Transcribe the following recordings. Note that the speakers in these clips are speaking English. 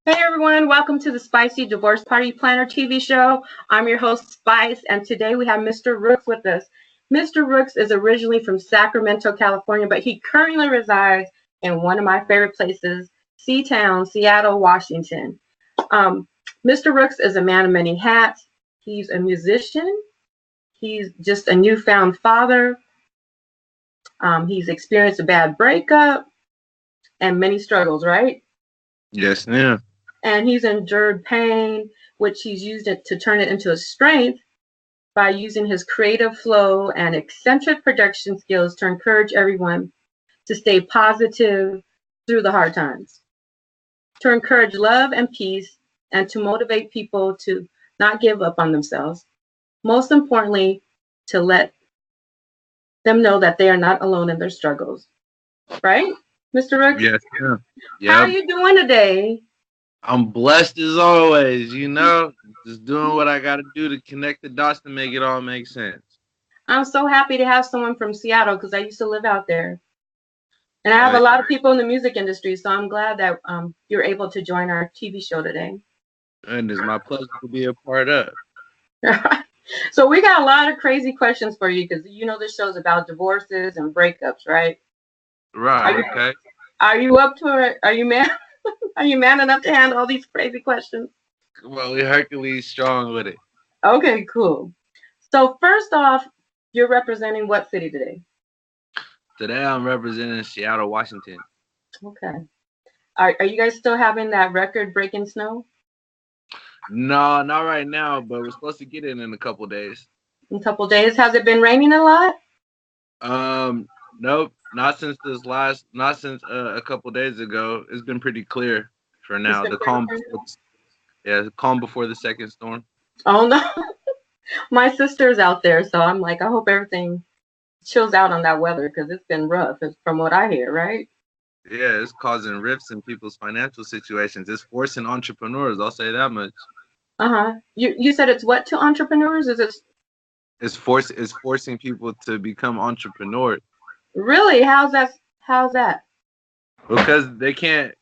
Hey everyone, welcome to the Spicy Divorce Party Planner TV show. I'm your host Spice, and today we have Mr. Rooks with us. Mr. Rooks is originally from Sacramento, California, but he currently resides in one of my favorite places, Seatown, Seattle, Washington. Um, Mr. Rooks is a man of many hats. He's a musician. He's just a newfound father. He's experienced a bad breakup and many struggles, right? Yes, ma'am. And he's endured pain, which he's used it to turn it into a strength by using his creative flow and eccentric production skills to encourage everyone to stay positive through the hard times, to encourage love and peace, and to motivate people to not give up on themselves. Most importantly, to let them know that they are not alone in their struggles. Right, Mr. Rooks? Yes, ma'am. How are Yep. you doing today? I'm blessed as always, just doing what I gotta do to connect the dots to make it all make sense. I'm so happy to have someone from Seattle because I used to live out there. And I have a Uh, lot of people in the music industry, so I'm glad that you're able to join our TV show today. and it's my pleasure to be a part of. So we got a lot of crazy questions for you because this show's about divorces and breakups, right? Are Right, you okay. are you up to it? Are you man? Are you man enough to handle all these crazy questions? Well, we Hercules strong with it. Okay, cool. So first off, you're representing what city today? Today I'm representing Seattle, Washington. Okay. Are you guys still having that record-breaking snow No, not right now, but we're supposed to get it in a couple days. in a couple days? Has it been raining a lot? Nope, not since a couple days ago. It's been pretty clear for It's now. been The pretty calm, clear. yeah, the calm before the second storm. Oh no. My sister's out there, so I'm like, I hope everything chills out on that weather because it's been rough, from what I hear, right? Yeah, it's causing rifts in people's financial situations. It's forcing entrepreneurs. I'll say that much. Uh-huh. You said it's what to entrepreneurs? Is it It's forcing people to become entrepreneurs really? How's that? because they can't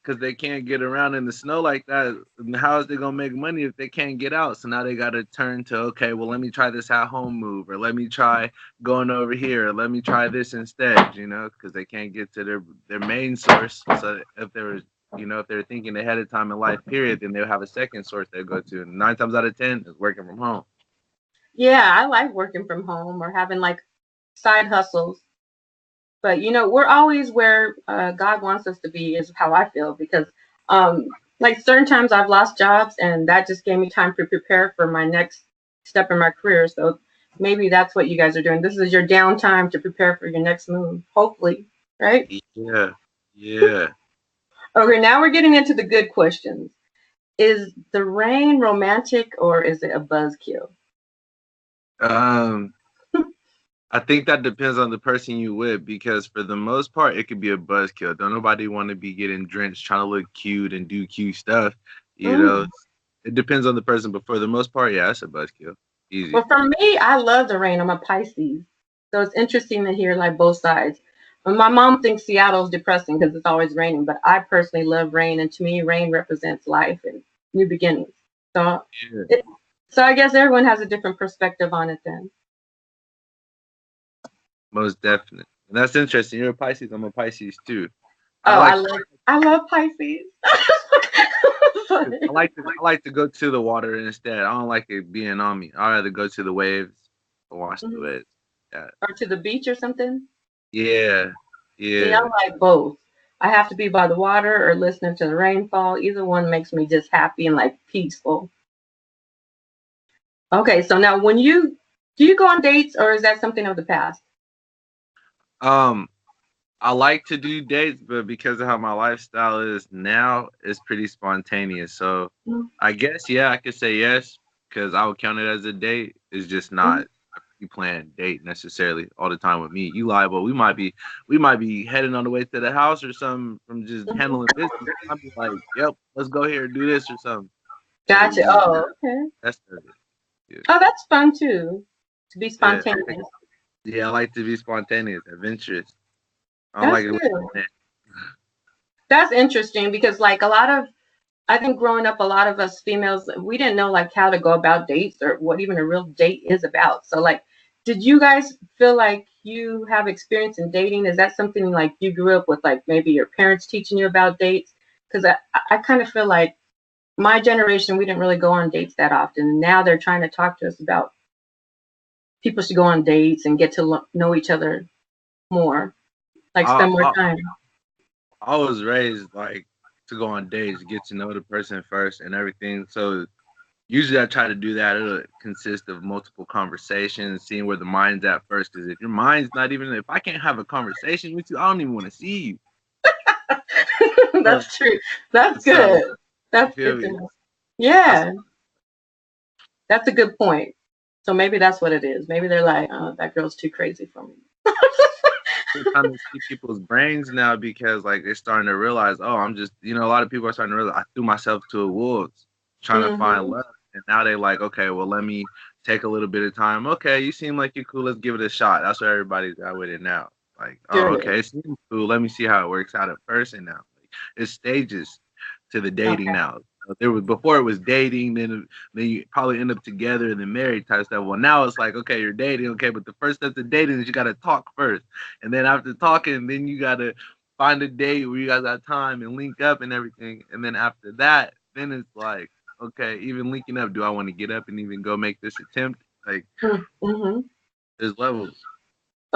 get around in the snow like that. How is they gonna make money if they can't get out? So now they gotta turn to, okay, well, let me try this at home move, or let me try going over here, or let me try this instead. Because they can't get to their main source. So if they're thinking ahead of time in life, period, then they'll have a second source they go to. And 9 times out of 10 is working from home. Yeah, I like working from home or having like side hustles. But we're always where God wants us to be is how I feel because like certain times I've lost jobs and that just gave me time to prepare for my next step in my career. So maybe that's what you guys are doing. This is your downtime to prepare for your next move, hopefully, right? Yeah, yeah. Okay, now we're getting into the good questions. Is the rain romantic or is it a buzzkill? Um, I think that depends on the person you with because for the most part it could be a buzzkill. Don't nobody want to be getting drenched trying to look cute and do cute stuff. You know, Mm. it depends on the person, but for the most part, yeah, it's a buzzkill. Easy. Well, for me, I love the rain. I'm a Pisces, so it's interesting to hear like both sides. And my mom thinks Seattle's depressing because it's always raining, but I personally love rain, and to me, rain represents life and new beginnings. So, Yeah, it, so I guess everyone has a different perspective on it. Then, most definitely. And that's interesting. You're a Pisces. I'm a Pisces too. I oh, like I love Pisces. I like to go to the water instead. I don't like it being on me. I'd rather go to the waves or watch the Mhm. waves. Yeah. Or to the beach or something. Yeah. See, I Yeah. like both. I have to be by the water or listening to the rainfall. Either one makes me just happy and like peaceful. Okay, so now when you do you go on dates or is that something of the past? Um, I like to do dates, but because of how my lifestyle is now, it's pretty spontaneous. So Mhm. I guess yeah, I could say yes because I would count it as a date. It's just Mhm. not a pre-planned date necessarily all the time with me. You liable. We might be heading on the way to the house or something from just handling business. I'd be like, yep, let's go here and do this or something. So Gotcha. Oh, okay. that's it. Yeah, Oh, that's fun too, to be yeah, spontaneous. yeah. I like to be spontaneous, adventurous. I don't That's like it. good. That's interesting because like a lot of I think growing up, a lot of us females, we didn't know like how to go about dates or what even a real date is about. So like, did you guys feel like you have experience in dating? Is that something like you grew up with, like maybe your parents teaching you about dates? Because I kind of feel like my generation, we didn't really go on dates that often. Now they're trying to talk to us about people should go on dates and get to know each other more, like I, spend more I time. I was raised like to go on dates, get to know the person first and everything. So usually I try to do that. It'll consist of multiple conversations, seeing where the mind's at first. Because if your mind's not even, if I can't have a conversation with you, I don't even want to see you. So, That's true. That's so good. you That's feel good to me? know. That's Yeah, that's a good point. So maybe that's what it is. Maybe they're like, oh, that girl's too crazy for me. I'm trying to see people's brains now because like they're starting to realize, oh, I'm just, a lot of people are starting to realize I threw myself to the wolves trying to find Hmm. love, and now they like, okay, well, let me take a little bit of time. Okay, you seem like you're cool. Let's give it a shot. That's where everybody's at with it now. Like, oh, Good. okay, it seems cool. Let me see how it works out in person now. Like, it's stages to the dating Okay. now. There was before it was dating, then you probably end up together and then married type stuff. Well, now it's like, okay, you're dating, okay, but the first step to dating is you gotta talk first. And then after talking, then you gotta find a date where you guys got time and link up and everything. And then after that, then it's like, okay, even linking up, do I want to get up and even go make this attempt? Like, Mm-hmm. there's levels.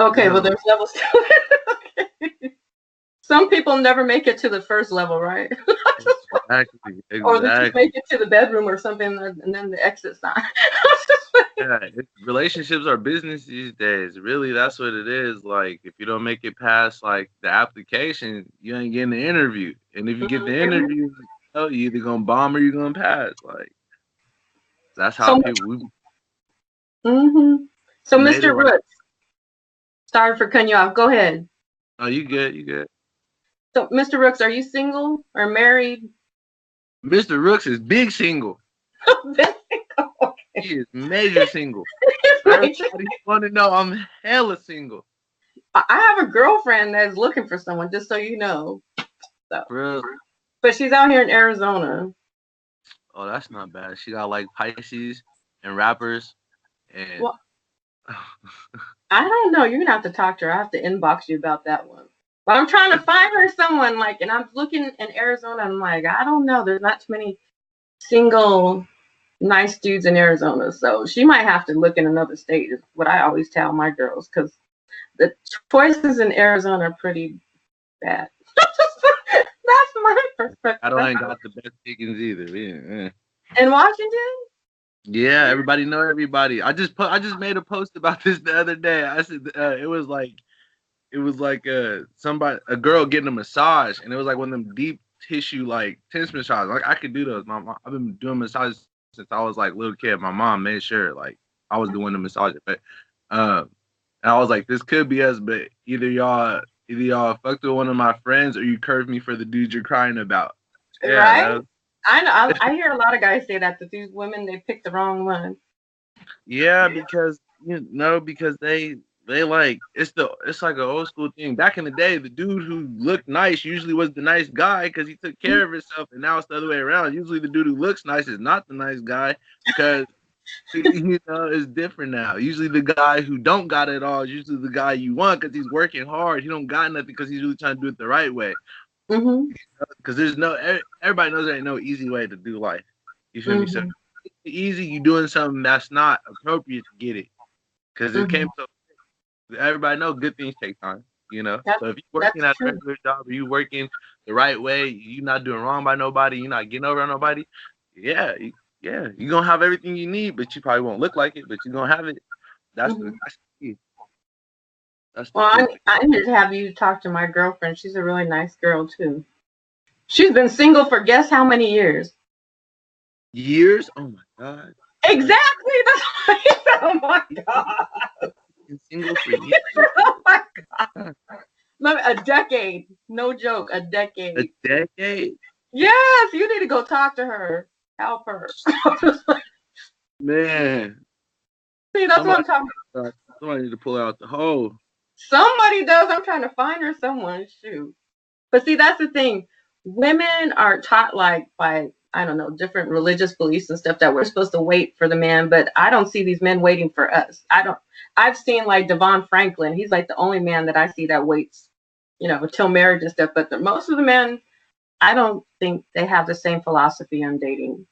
There's Okay, well, levels. there's levels to it. Okay. Some people never make it to the first level, right? Exactly. Or they just Exactly. make it to the bedroom or something, and then the exit sign. Yeah, relationships are business these days. Really, that's what it is. Like, if you don't make it past like the application, you ain't getting the interview. And if you get the Mhm. interview, you either gonna bomb or you gonna pass. Like, that's how So, people hmm so, we made it. Mr. Like, Rooks, sorry for cutting you off. Go ahead. oh, you good, you good. So, Mr. Rooks, are you single or married? Mr. Rooks is big single. Okay. He is major single. For everybody who want to know, I'm hella single. I have a girlfriend that's looking for someone, just so you know. So, For real. but she's out here in Arizona. Oh, that's not bad. She got like Pisces and rappers and Well, I don't know. You're gonna have to talk to her. I have to inbox you about that one. But I'm trying to find her someone like, and I'm looking in Arizona. I'm like, I don't know. There's not too many single nice dudes in Arizona, so she might have to look in another state. Is what I always tell my girls, because the choices in Arizona are pretty bad. That's my I perspective. don't That's ain't got the best chickens either. Yeah. in Washington. Yeah, everybody know everybody. I just made a post about this the other day. I said it was like a girl getting a massage, and it was like one of them deep tissue like tense massages. Like I could do those. I've been doing massages since I was like little kid. My mom made sure like I was the one to massage it. But um, and I was like, this could be us, but either y'all fucked with one of my friends or you curved me for the dude you're crying about. Yeah, Right? I know. I hear a lot of guys say that these women they pick the wrong one. yeah, because because they like it's like an old school thing. Back in the day, the dude who looked nice usually was the nice guy because he took care of himself, and now it's the other way around. Usually, the dude who looks nice is not the nice guy because it's different now. Usually, the guy who don't got it all is usually the guy you want because he's working hard. He don't got nothing because he's really trying to do it the right way. Mm-hmm. Because there's everybody knows there ain't no easy way to do life. You feel me? So Mm-hmm. easy, you doing something that's not appropriate to get it because it Mm-hmm. came so. Everybody know good things take time. That So if you're working that's at a true. regular job, or you working the right way, you're not doing wrong by nobody, you're not getting over on nobody. Yeah, you're gonna have everything you need, but you probably won't look like it, but you're gonna have it. Mm-hmm. That's the key. That's the Well, key. I need to have you talk to my girlfriend. She's a really nice girl too. She's been single for guess how many years? Years? Oh my god. Exactly. That's what I said. Oh my god. Been single for years. Oh my a decade. No joke. A A decade. decade? Yes, you need to go talk to her. Help her. Man. See, that's what Somebody I'm talking. somebody need to pull out the hole. Somebody does. I'm trying to find her someone. Shoot. But see, that's the thing. Women are taught like by I don't know, different religious beliefs and stuff that we're supposed to wait for the man, but I don't see these men waiting for us. I've seen like Devon Franklin. He's like the only man that I see that waits, until marriage and stuff. But most of the men, I don't think they have the same philosophy on dating.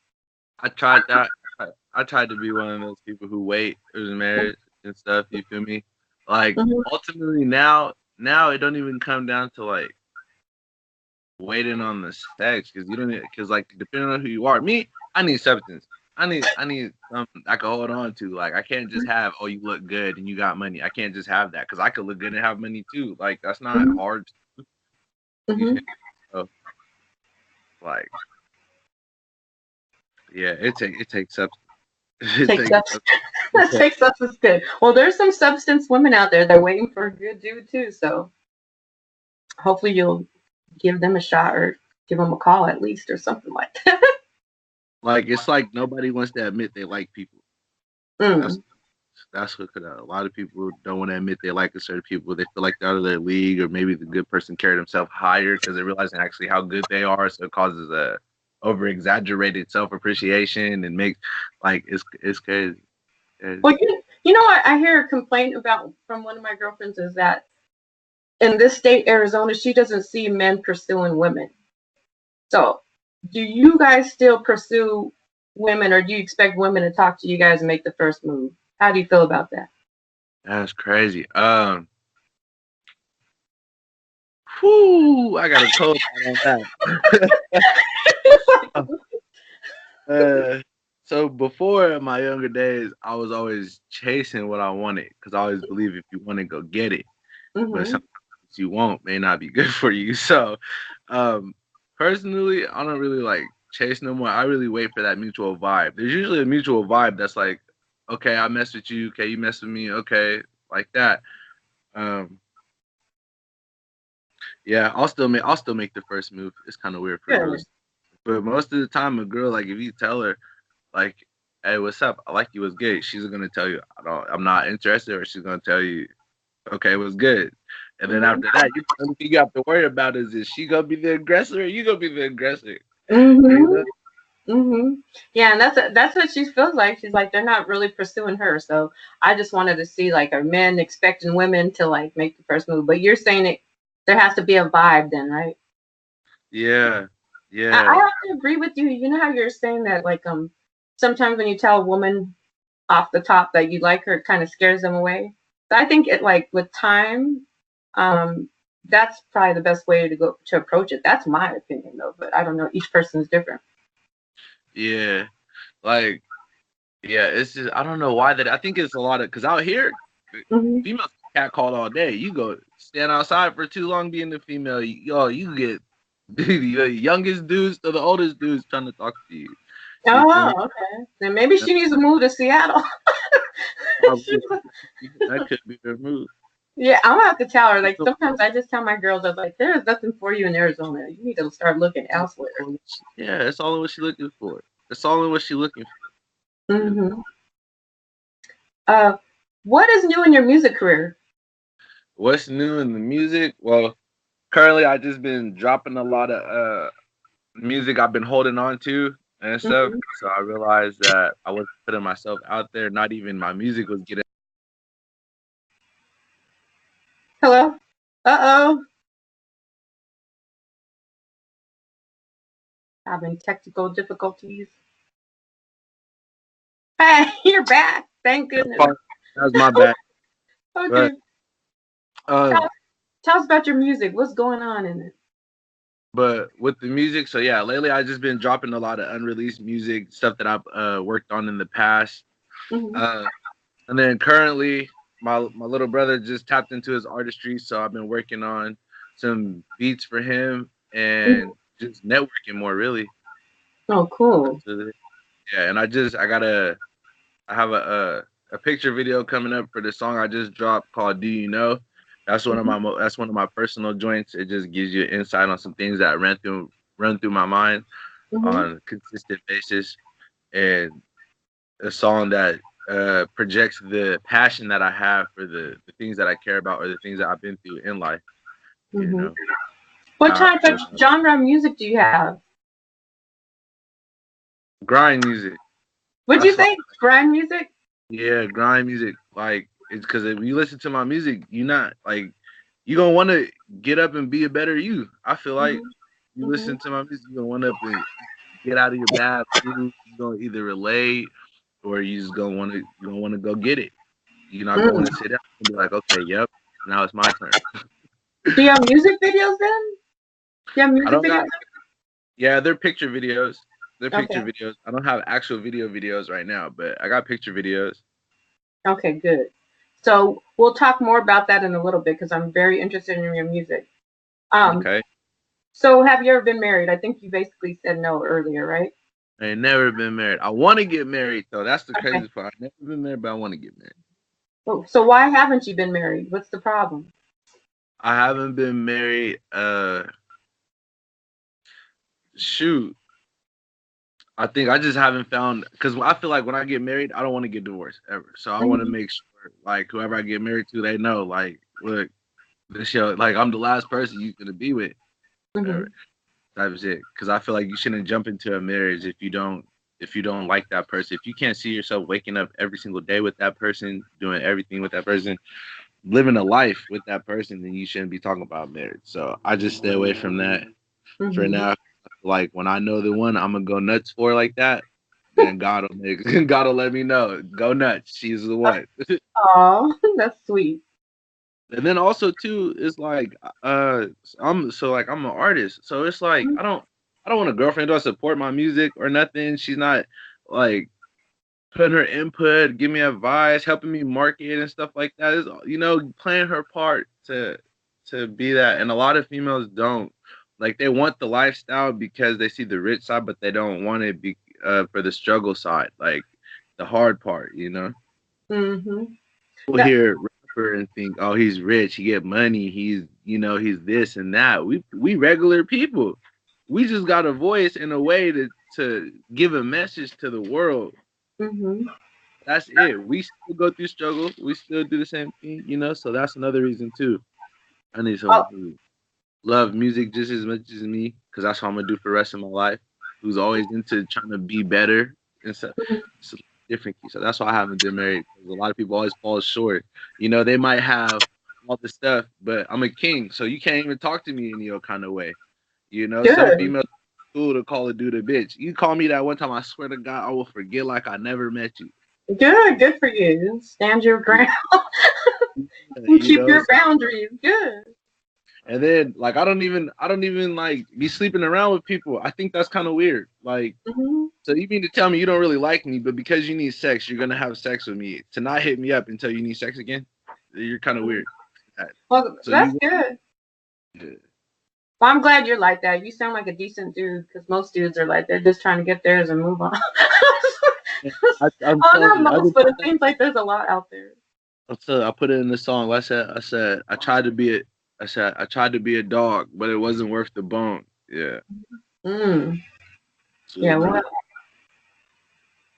I tried that. I tried to be one of those people who wait for marriage and stuff. You feel me? Like ultimately now it don't even come down to like waiting on the sex because you don't because like depending on who you are. Me, I need substance. I need something I can hold on to. Like I can't just have you look good and you got money. I can't just have that because I could look good and have money too. Like that's not hard. So, like yeah, it takes substance. It takes substance good. Well, there's some substance women out there that are waiting for a good dude too. So hopefully you'll give them a shot or give them a call at least or something like that. Like it's like nobody wants to admit they like people. That's what a lot of people don't want to admit they like a certain people. They feel like they're out of their league, or maybe the good person carried themselves higher because they're realizing actually how good they are. So it causes a over exaggerated self appreciation and makes like it's crazy. Well, what I hear a complaint about from one of my girlfriends is that in this state, Arizona, she doesn't see men pursuing women. So, do you guys still pursue women, or do you expect women to talk to you guys and make the first move? How do you feel about that? That's crazy. Whoo, I got a cold on that. So before in my younger days, I was always chasing what I wanted because I always believe if you want to go get it, but sometimes you won't may not be good for you. So, personally, I don't really like chase no more. I really wait for that mutual vibe. There's usually a mutual vibe that's like, okay, I mess with you, okay, you mess with me, okay, like that. Yeah, I'll still make the first move. It's kind of weird for girls, but most of the time, a girl like if you tell her like, "Hey, what's up? I like you. What's good?" She's gonna tell you, I'm not interested," or she's gonna tell you, "Okay, what's good?" And then after that, the only thing you have to worry about is she gonna be the aggressor or you gonna be the aggressor? Yeah, and that's what she feels like. She's like they're not really pursuing her. So I just wanted to see like are men expecting women to like make the first move? But you're saying there has to be a vibe then, right? Yeah, I have to agree with you. You know how you're saying that like sometimes when you tell a woman off the top that you like her, it kind of scares them away. So I think it like with time, that's probably the best way to approach it. That's my opinion though, but I don't know. Each person is different. Yeah, like yeah, it's just I don't know why that. I think it's a lot of because out here, females cat called all day. You go stand outside for too long being the female, you get the youngest dudes to the oldest dudes trying to talk to you. Oh, okay. Then maybe she needs to move to Seattle. That could be her move. Yeah, I'm gonna have to tell her. Like sometimes I just tell my girls, I'm like, there is nothing for you in Arizona. You need to start looking elsewhere. Yeah, that's all in what she's looking for. That's all in what she's looking for. What is new in your music career? What's new in the music? Well, currently I just been dropping a lot of music I've been holding on to and stuff. So I realized that I wasn't putting myself out there. Not even my music was getting. Hello? Uh-oh. Having technical difficulties. Hey, you're back. Thank goodness. That was my bad. Okay. But, tell us about your music. What's going on in it? But with the music, so yeah, lately I just been dropping a lot of unreleased music, stuff that I've worked on in the past. And then currently, my little brother just tapped into his artistry, so I've been working on some beats for him and just networking more, really. Oh, cool. Yeah, and I have a picture video coming up for the song I just dropped called "Do You Know." That's one of my personal joints. It just gives you insight on some things that run through my mind on a consistent basis, and a song that projects the passion that I have for the things that I care about or the things that I've been through in life. You know. What type of genre of music do you have? grind music. What'd you That's why. say? Grime music? Yeah, grind music. Like it's because if you listen to my music, you're not like you gonna want to get up and be a better you. I feel like you Hmm. listen to my music, you gonna want up and get out of your bad mood. You gonna either relate or you just gonna want to go get it. You're not gonna want to sit down and be like, okay, yep, now it's my turn. Do you have music videos then? Do you have I music don't videos? got. Yeah, they're picture videos. They're picture Okay. videos. I don't have actual videos right now, but I got picture videos. Okay, good. So we'll talk more about that in a little bit because I'm very interested in your music. Um, Okay. so have you ever been married? I think you basically said no earlier, right? I ain't never been married. I want to get married though. That's the Okay. crazy part. I've never been married, but I want to get married. So why haven't you been married? What's the problem? I haven't been married. Shoot. I think I just haven't found because I feel like when I get married, I don't want to get divorced ever. So I want to Hmm. make sure, like, whoever I get married to, they know, like, look, this show, like, I'm the last person you're gonna be with, Hmm. ever, type of shit. Because I feel like you shouldn't jump into a marriage if you don't like that person. If you can't see yourself waking up every single day with that person, doing everything with that person, living a life with that person, then you shouldn't be talking about marriage. So I just stay away from that for Hmm. now. Like when I know the one I'm gonna go nuts for like that, then God will make God will let me know. Go nuts. She's the one. Oh, that's sweet. And then also too, it's like I'm an artist. So it's like I don't want a girlfriend who don't support my music or nothing. She's not like putting her input, give me advice, helping me market and stuff like that. Is playing her part to be that. And a lot of females don't like they want the lifestyle because they see the rich side, but they don't want it for the struggle side, like the hard part. Hmm. People hear rapper and think, oh, he's rich, he get money, he's this and that. We regular people. We just got a voice and a way to give a message to the world. Hmm. That's it. We still go through struggle. We still do the same thing. So that's another reason too. I need someone Oh, who love music just as much as me, because that's what I'm gonna do for the rest of my life. Who's always into trying to be better and stuff. It's a different key. So that's why I haven't been married. Because a lot of people always fall short. They might have all the stuff, but I'm a king, so you can't even talk to me any kind of way. Some good. females cool to call a dude a bitch. You call me that one time, I swear to God, I will forget like I never met you. Good. Good for you. Stand your ground. Keep your So boundaries. Good. and then like I don't even like be sleeping around with people. I think that's kind of weird. Like, Hmm. so you mean to tell me you don't really like me, but because you need sex, you're gonna have sex with me to not hit me up until you need sex again? You're kind of weird. Well, So that's you good. Well, I'm glad you're like that. You sound like a decent dude because most dudes are like they're just trying to get theirs and move on. I'm Oh, telling not you, most, but it seems like there's a lot out there. I put it in the song. I said I tried to be I tried to be a dog, but it wasn't worth the bone. Yeah. Mm. So, Yeah.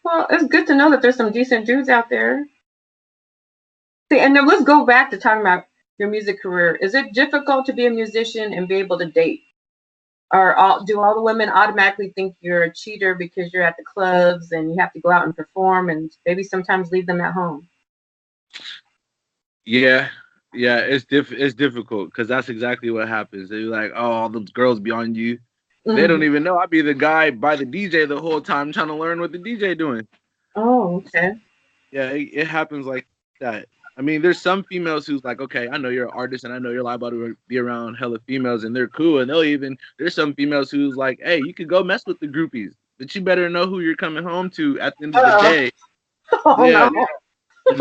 Well, it's good to know that there's some decent dudes out there. See, and then let's go back to talking about your music career. Is it difficult to be a musician and be able to date? Or do all the women automatically think you're a cheater because you're at the clubs and you have to go out and perform and maybe sometimes leave them at home? yeah, yeah, it's difficult because that's exactly what happens. They're like, oh, all those girls beyond you. They don't Hmm. even know. I'd be the guy by the DJ the whole time trying to learn what the DJ doing. Oh, okay. Yeah, it happens like that. I mean, there's some females who's like, okay, I know you're an artist and I know you're liable to be around hella females and they're cool and there's some females who's like, hey, you could go mess with the groupies, but you better know who you're coming home to at the end of the Oh, day. oh Yeah, no. and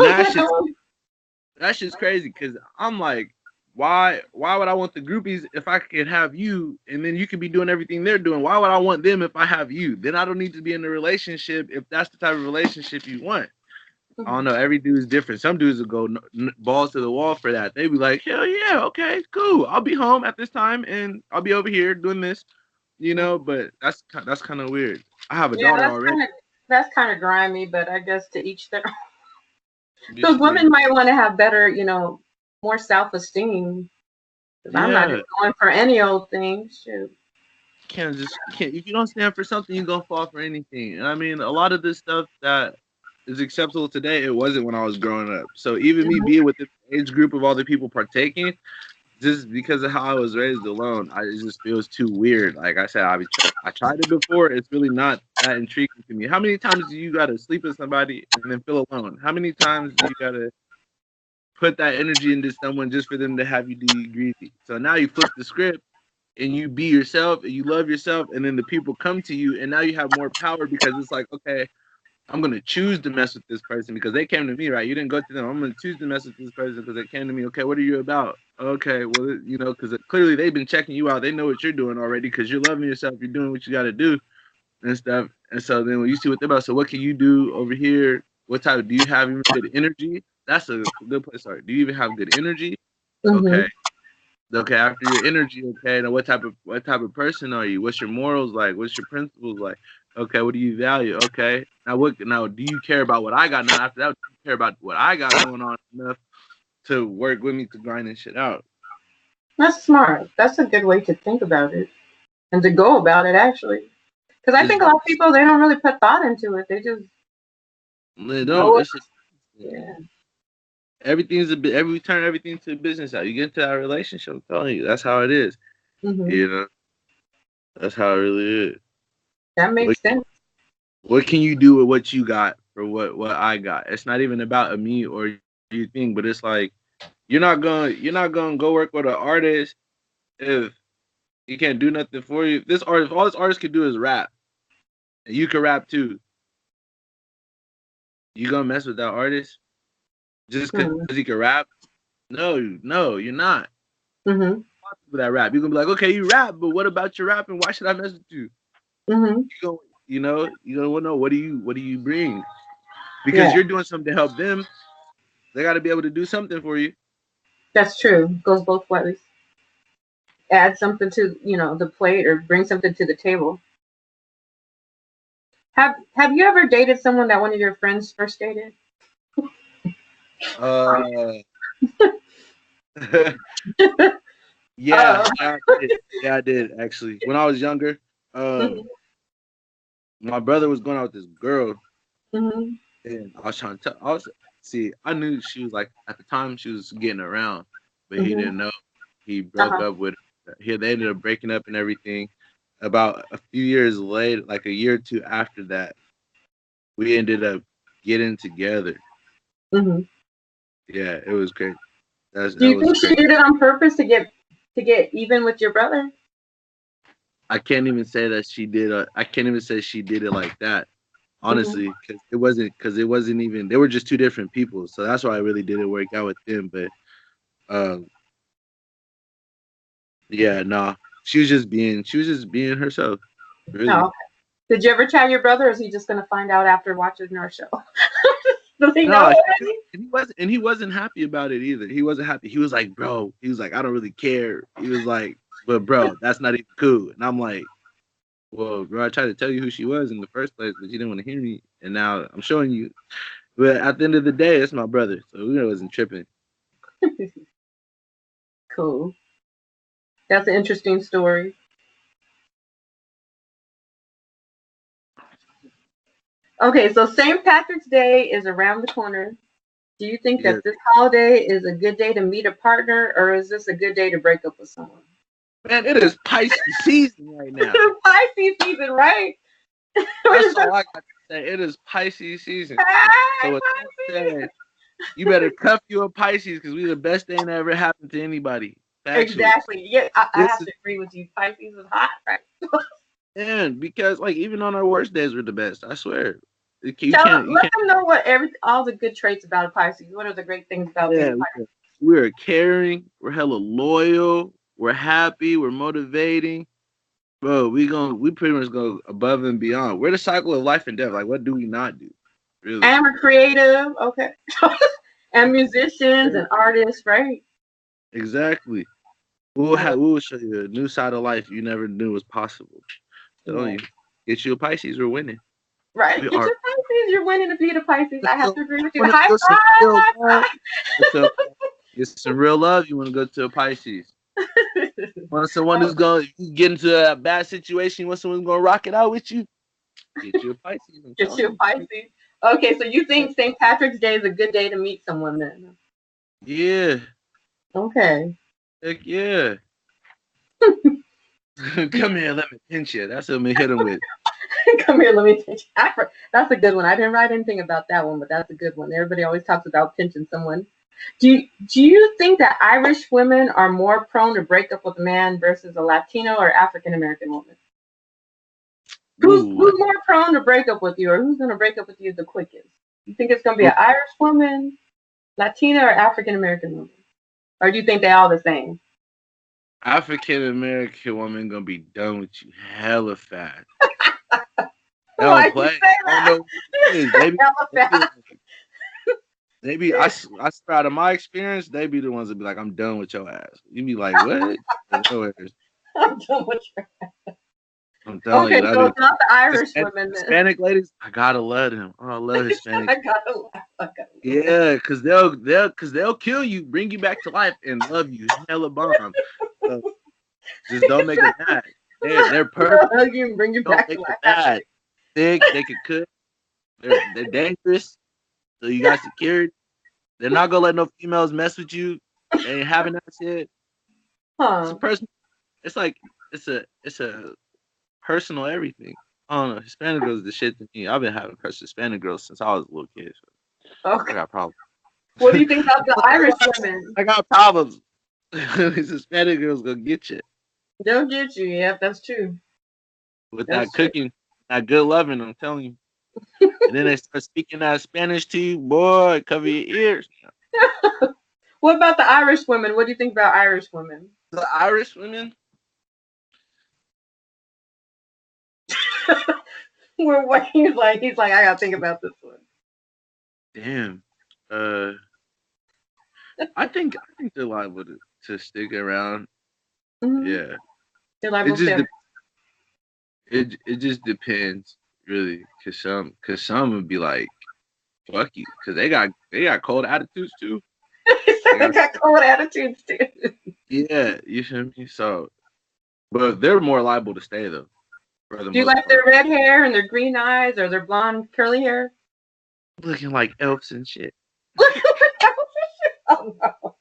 that's just crazy because I'm like, why would I want the groupies if I could have you and then you could be doing everything they're doing? Why would I want them if I have you? Then I don't need to be in a relationship if that's the type of relationship you want. I don't Mhm. know. Every dude's different. Some dudes will go balls to the wall for that. They be like, hell yeah, okay, cool. I'll be home at this time and I'll be over here doing this, But that's kind of weird. I have a Yeah, daughter already. that's kind of grimy, but I guess to each their. Yes, Because it is. women might want to have better, more self-esteem. Because I'm not Yeah, just going for any old thing. Shoot. can't just you can't if you don't stand for something, you're gonna fall for anything. And I mean, a lot of this stuff that is acceptable today, it wasn't when I was growing up. So even me being with the age group of all the people partaking, just because of how I was raised alone, it just feels too weird. Like I said, I tried it before. It's really not that intriguing to me. How many times do you gotta sleep with somebody and then feel alone? How many times do you gotta put that energy into someone just for them to have you be greedy? So now you flip the script and you be yourself and you love yourself, and then the people come to you, and now you have more power because it's like, okay, I'm gonna choose to mess with this person because they came to me, right? You didn't go to them. I'm gonna choose to mess with this person because they came to me. Okay, what are you about? Okay, well, because clearly they've been checking you out. They know what you're doing already because you're loving yourself. You're doing what you got to do and stuff. And so then when you see what they're about, so what can you do over here? What type? Do you have even good energy? That's a good place to start. Do you even have good energy? Okay. Okay, after your energy, okay, now what type of person are you? What's your morals like? What's your principles like? Okay, what do you value? Okay. Now do you care about what I got? Now after that, do you care about what I got going on enough to work with me to grind this shit out? That's smart. That's a good way to think about it and to go about it, actually. Because I It's, think a lot of people, they don't really put thought into it. They just they go don't. with It's just, yeah. everything's a bit. We turn everything to a business out. You get into that relationship, I'm telling you, that's how it is. Mm-hmm. You know, that's how it really is. That What, makes sense. what can you do with what you got or what I got? It's not even about a me or you think, but it's like you're not gonna go work with an artist if he can't do nothing for you. This artist, all this artist can do is rap, and you can rap too. You gonna mess with that artist just because Mm-hmm. he can rap? No, you're not. Mm-hmm. With that rap, you're gonna be like, okay, you rap, but what about your rapping? Why should I mess with you? Mm-hmm. You gonna want to know what do you bring? Because Yeah, you're doing something to help them. They got to be able to do something for you. that's true. Goes both ways. Add something to the plate or bring something to the table. Have you ever dated someone that one of your friends first dated? Uh, Oh. yeah, I did actually. When I was younger, um, Mhm, my brother was going out with this girl, mhm, and I was trying to tell. I knew she was like at the time she was getting around, but he mhm. didn't know. He broke Uh-huh. up with her. They ended up breaking up and everything. About a few years later, like a year or two after that, we ended up getting together. Mhm. Yeah, it was great. Do That you was think she crazy. did it on purpose to get even with your brother? I can't even say that she did. I can't even say she did it like that, Mhm. honestly, because it wasn't even. They were just two different people, so that's why I really didn't work out with them. But um, yeah, nah, she was just being herself, Oh, really. okay. Did you ever tell your brother, or is he just gonna find out after watching our show? Does he know No, already? and he wasn't happy about it either. He wasn't happy. He was like, bro, he was like, I don't really care. He was like, but bro, that's not even cool. And I'm like, well, bro, I tried to tell you who she was in the first place, but you didn't want to hear me. And now I'm showing you. But at the end of the day, it's my brother, so we wasn't tripping. Cool. That's an interesting story. Okay, so St. Patrick's Day is around the corner. Do you think Yeah, that this holiday is a good day to meet a partner, or is this a good day to break up with someone? man, it is Pisces season right now. Pisces season, right? We're That's just all I got to say. It is Pisces season. hi, So with that said, you better cuff you a Pisces because we the best thing that ever happened to anybody. Factually. Exactly. Yeah, I This have is to agree with you. Pisces is hot, right? and because like even on our worst days we're the best. I swear. You Tell can't you let can't them know all the good traits about a Pisces. What are the great things about being a yeah, Pisces? we're caring, we're hella loyal, we're happy, we're motivating. Bro, we pretty much go above and beyond. We're the cycle of life and death. Like what do we not do? Really. And we're creative, okay. And musicians Yeah, and artists, right? exactly. I love, We will show you a new side of life you never knew was possible. Telling yeah. you. Get you a Pisces, we're winning. Right. We Get are your Pisces. You're winning to be the Pisces. I have so to agree with you. wanna High feel some five, real high love. five. Go to a, get some real love, you wanna go to a Pisces. Want someone who's gonna get into a bad situation? You want someone who's gonna rock it out with you? Get you a Pisces. I'm Get telling you a you. Pisces. Okay, so you think St. Patrick's Day is a good day to meet someone then? Yeah. Okay. Heck yeah. Come here, let me pinch you. That's what I'm gonna hit him with. Come here, let me pinch. That's a good one. I didn't write anything about that one, but that's a good one. Everybody always talks about pinching someone. Do you think that Irish women are more prone to break up with a man versus a Latino or African American woman? Who's Ooh, who's more prone to break up with you, or who's gonna break up with you the quickest? You think it's gonna be an Irish woman, Latina, or African American woman, or do you think they all the same? African American woman gonna be done with you hella fast. They don't Why'd you play. say I don't that? know what it is. They be, Hella they be fast. like, they be I swear out of my experience, they be the ones that be like, I'm done with your ass. You be like, what? Your ass. I'm done with you. I'm telling you, Okay, that so is it's not the Irish Hispanic, women then. Hispanic ladies. I gotta love them. Oh, I love Hispanic. I gotta laugh. I gotta laugh. Yeah, cause they'll kill you, bring you back to life, and love you hella bomb. So just don't make it bad. They're They'll perfect. hug you and bring you Don't back to make it life after bad. Thick, they can cook. They're dangerous. So you got security. They're not gonna let no females mess with you. They ain't having that shit. It's a Huh. person. It's like it's a personal everything. I don't know. Hispanic girls is the shit to me. I've been having crush Hispanic girls since I was a little kid. So I Okay. got problems. What do you think about the Irish women? I got problems. These Hispanic girls gonna get you They'll get you. Yep, that's true. with that That's true. cooking, that good loving. I'm telling you. And then they start speaking that Spanish to you, boy. Cover your ears. What about the Irish women? What do you think about Irish women? The Irish women, We're waiting. He's like, I gotta think about this one. damn. Uh, I think they're liable to stick around. Mm-hmm. Yeah, They're like, it we'll just stay. it just depends really, cause some would be like fuck you, cause they got cold attitudes too. They They got got cold attitudes too. yeah, you feel me? So, but they're more liable to stay though, for the Do you most like their part. red hair and their green eyes or their blonde curly hair? Looking like elves and shit. Oh no.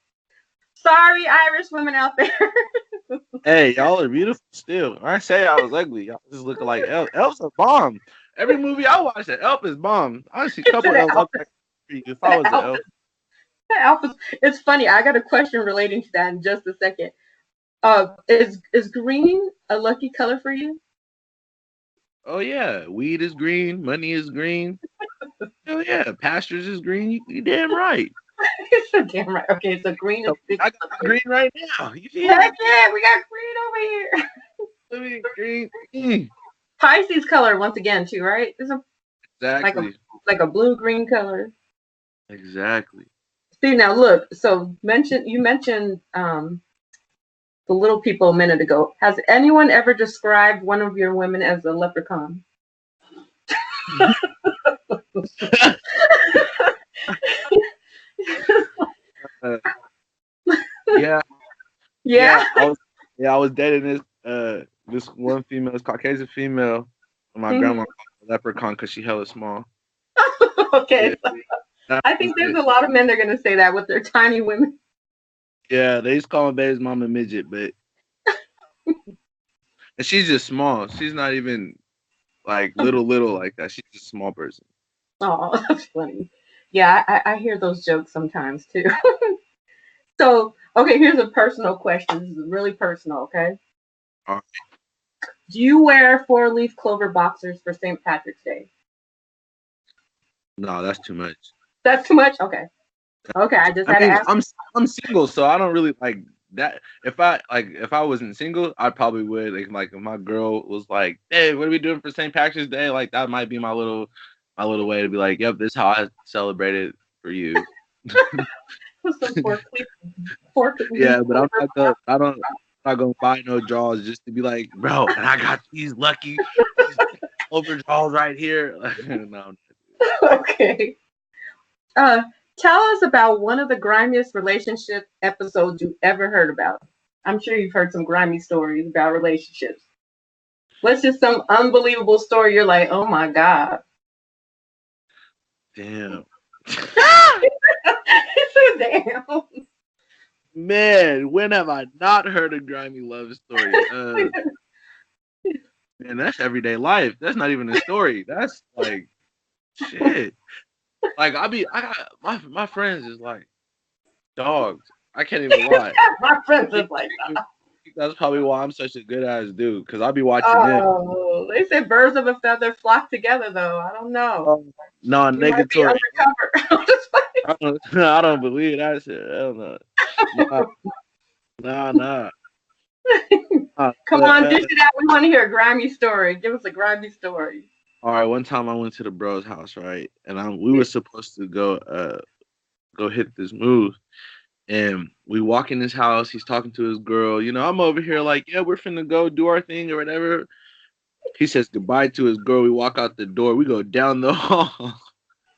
Sorry, Irish women out there. Hey, y'all are beautiful still. I ain't say I was ugly. Y'all just looking like elves. Elves are bomb. Every movie I watch, the elf is bomb. I see a couple the elves. I'm alpha, like, if I the was an alpha, elf, the alpha. It's funny. I got a question relating to that in just a second. Is green a lucky color for you? oh yeah, weed is green, money is green. Hell yeah, pastures is green. You damn right. So damn right. Okay, so green is So, a big I got color my for you. green right now. You feel Heck me? yeah, we got green over here. Let me green. Mm, Pisces color once again too, right? It's a like a exactly. like a blue green color. Exactly. See now, look. So you mentioned the little people a minute ago. Has anyone ever described one of your women as a leprechaun? Uh, yeah, Yeah. yeah. I was dating this one female, this Caucasian female. My Mhm. grandma called her leprechaun because she hella small. Yeah, Okay. So that I was think there's it. a lot of men that are gonna say that with their tiny women. Yeah, they used to call my baby's mama midget, but and she's just small. She's not even like little like that. She's just a small person. Oh, that's funny. Yeah, I hear those jokes sometimes too. So, okay, here's a personal question. This is really personal, okay? Uh, Do you wear four-leaf clover boxers for St. Patrick's Day? no, that's too much. That's too much? Okay. Okay, I just I had to mean, ask. I'm single, so I don't really like that. If I wasn't single, I probably would like if my girl was like, "Hey, what are we doing for St. Patrick's Day?" Like that might be my little way to be like, "Yep, this is how I celebrate it for you." Some four-leaf Yeah, but I'm clover not gonna. I don't. I'm not gonna buy no draws just to be like, bro. And I got these over draws right here. No, boxers. Okay. Uh, Tell us about one of the grimiest relationship episodes you ever heard about. I'm sure you've heard some grimy stories about relationships. What's just some unbelievable story you're like, oh my God. Damn. He said, damn. Man, when have I not heard a grimy love story? Man, that's everyday life. That's not even a story. That's like shit. Like I got my friends is like dogs. I can't even lie. My friends Yeah, is like, that's probably why I'm such a good ass dude. Cause I'll be watching them. oh, they say birds of a feather flock together, though. I don't know. No, You might be negatory. undercover. I don't believe that shit. Hell no. Nah, nah. Come on, dish it out. We want to hear a grimy story. Give us a grimy story. All right, one time I went to the bro's house, right? And we were supposed to go hit this move. And we walk in his house, he's talking to his girl. You know, I'm over here like, yeah, we're finna go do our thing or whatever. He says goodbye to his girl. We walk out the door. We go down the hall.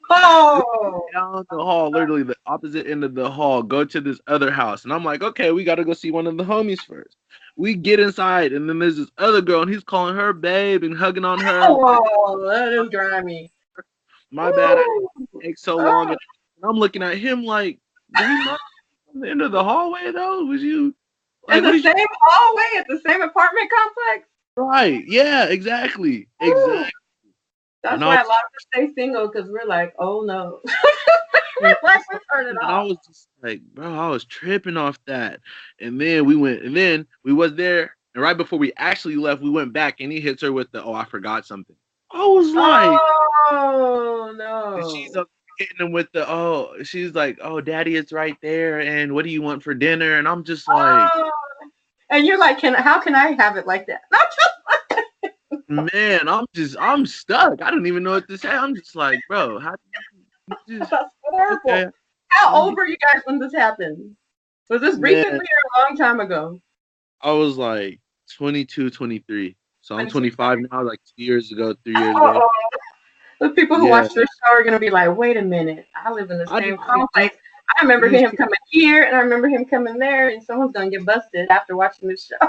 Oh, Down the hall, literally the opposite end of the hall, go to this other house. And I'm like, okay, we gotta go see one of the homies first. We get inside, and then there's this other girl, and he's calling her babe and hugging on her. oh, that is grimy. My bad, I Ooh. take so long. Oh, And I'm looking at him like, do we not at the end of the hallway though? Was you in like, what the did you same hallway at the same apartment complex. right? Yeah, exactly. Ooh. Exactly. That's And I why a was lot of us stay single because we're like, oh no. Like we turn it and I off. was just like, bro, I was tripping off that. And then we went, and then we was there, and right before we actually left, we went back, and he hits her with the, oh, I forgot something. I was like, Oh and she's no. up hitting him with the, oh, she's like, oh, daddy, it's right there, and what do you want for dinner? And I'm just like, Oh, and you're like, how can I have it like that? man, I'm stuck. I don't even know what to say. I'm just like, bro, how do you just, That's horrible. okay, How let old me, were you guys when this happened? Was this man, recently or a long time ago? I was like 22, 23. So I'm 22. 25 now, like 2 years ago, 3 years ago. Oh, the people who Yeah, watch this show are gonna be like, wait a minute, I live in the I same just keep thinking, complex. I remember I just him keep, coming here and I remember him coming there, and someone's gonna get busted after watching this show.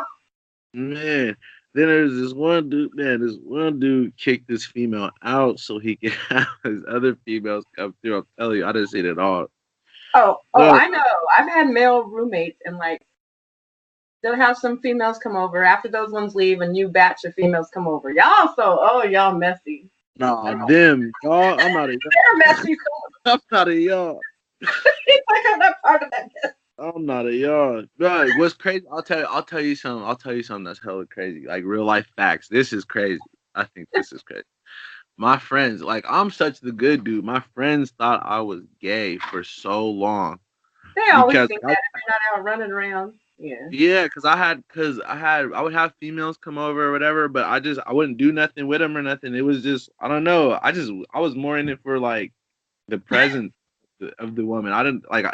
man. Then there's this one dude, man. This one dude kicked this female out so he could have his other females come through. I'm telling you, I didn't see it at all. Oh, Bro, I know. I've had male roommates, and like they'll have some females come over. After those ones leave, a new batch of females come over. Y'all messy. nah, them, y'all. I'm not a They're y'all. messy. I'm not a y'all. Like I'm not part of that mess. I'm not a y'all. Bro, what's crazy? I'll tell you something. I'll tell you something that's hella crazy. Like real life facts. This is crazy. I think this is crazy. My friends, like I'm such the good dude. My friends thought I was gay for so long They always because think I, that if you're not out running around. Yeah. yeah, I would have females come over or whatever, but I wouldn't do nothing with them or nothing. It was just I don't know. I was more in it for like the presence of the woman. I didn't like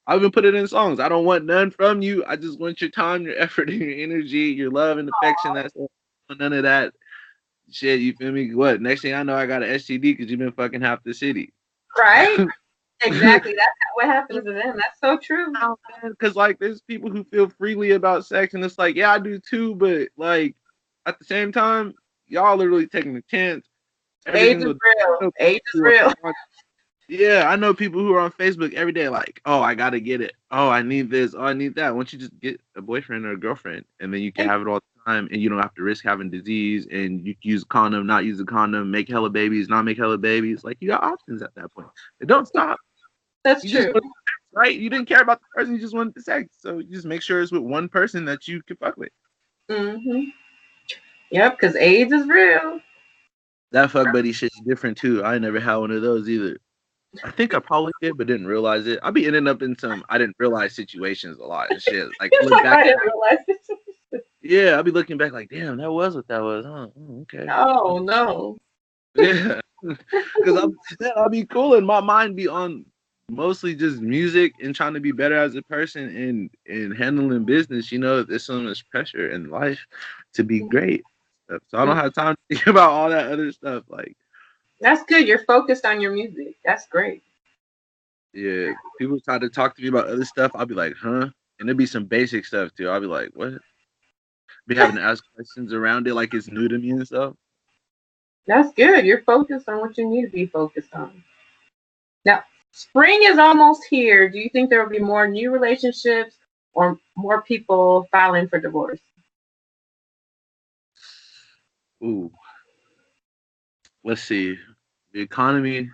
I even put it in songs. I don't want none from you. I just want your time, your effort, and your energy, your love and affection. That's all. None of that shit. You feel me? What? Next thing I know, I got an STD because you've been fucking half the city. Right? Exactly. That's what happens to them. That's so true. Because like there's people who feel freely about sex, and it's like, yeah, I do too, but like at the same time, y'all literally taking a chance every Age is single real. day. Age is real. Yeah, I know people who are on Facebook every day, like, oh, I gotta get it. Oh, I need this. Oh, I need that. Why don't you just get a boyfriend or a girlfriend, and then you can have it all the time, and you don't have to risk having disease, and you can use a condom, not use a condom, make hella babies, not make hella babies. Like you got options at that point. It don't stop. That's You just true. want sex, right? You didn't care about the person, you just wanted the sex. So you just make sure it's with one person that you can fuck with. Hmm. Yep, because AIDS is real. That fuck buddy shit's different too. I never had one of those either. I think I probably did, but didn't realize it. I'll be ending up in some I didn't realize situations a lot and shit. Like It's look like back, I didn't realize this. yeah, I'll be looking back like, damn, that was what that was. Huh? Okay, Oh no. yeah, because I'll be cool and my mind be on mostly just music and trying to be better as a person and handling business. You know, there's so much pressure in life to be great. So I don't have time to think about all that other stuff. Like, That's good. You're focused on your music. That's great. yeah, people try to talk to me about other stuff. I'll be like, huh? And it'd be some basic stuff too. I'll be like, what? Be having to ask questions around it like it's new to me and stuff. That's good. You're focused on what you need to be focused on. Now, spring is almost here. Do you think there will be more new relationships or more people filing for divorce? Ooh, let's see. The economy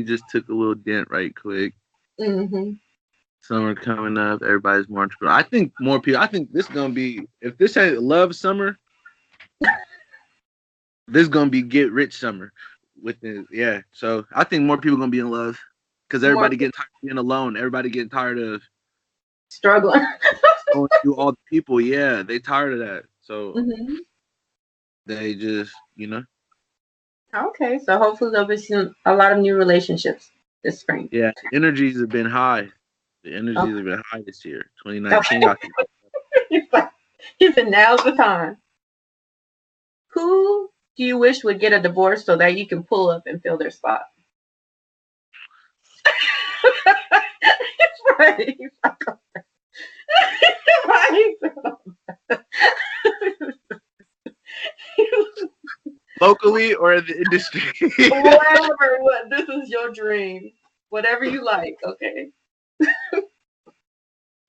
just took a little dent right quick. Mm-hmm. Summer coming up, everybody's more entrepreneurial. I think more people. I think this gonna be if this ain't love summer, this gonna be get rich summer. With the yeah, so I think more people gonna be in love because More everybody getting tired of being alone. Everybody getting tired of struggling. going through all the people. Yeah, they tired of that. So Mm-hmm. they just Okay, so hopefully there'll be a lot of new relationships this spring. yeah, energies have been high. The Okay. energies have been high this year. Okay. 2019 got He's like, he said, now's the time. Who do you wish would get a divorce so that you can pull up and fill their spot? It's right. He's like, right. locally or in the industry. Whatever. What? This is your dream. Whatever you like. Okay.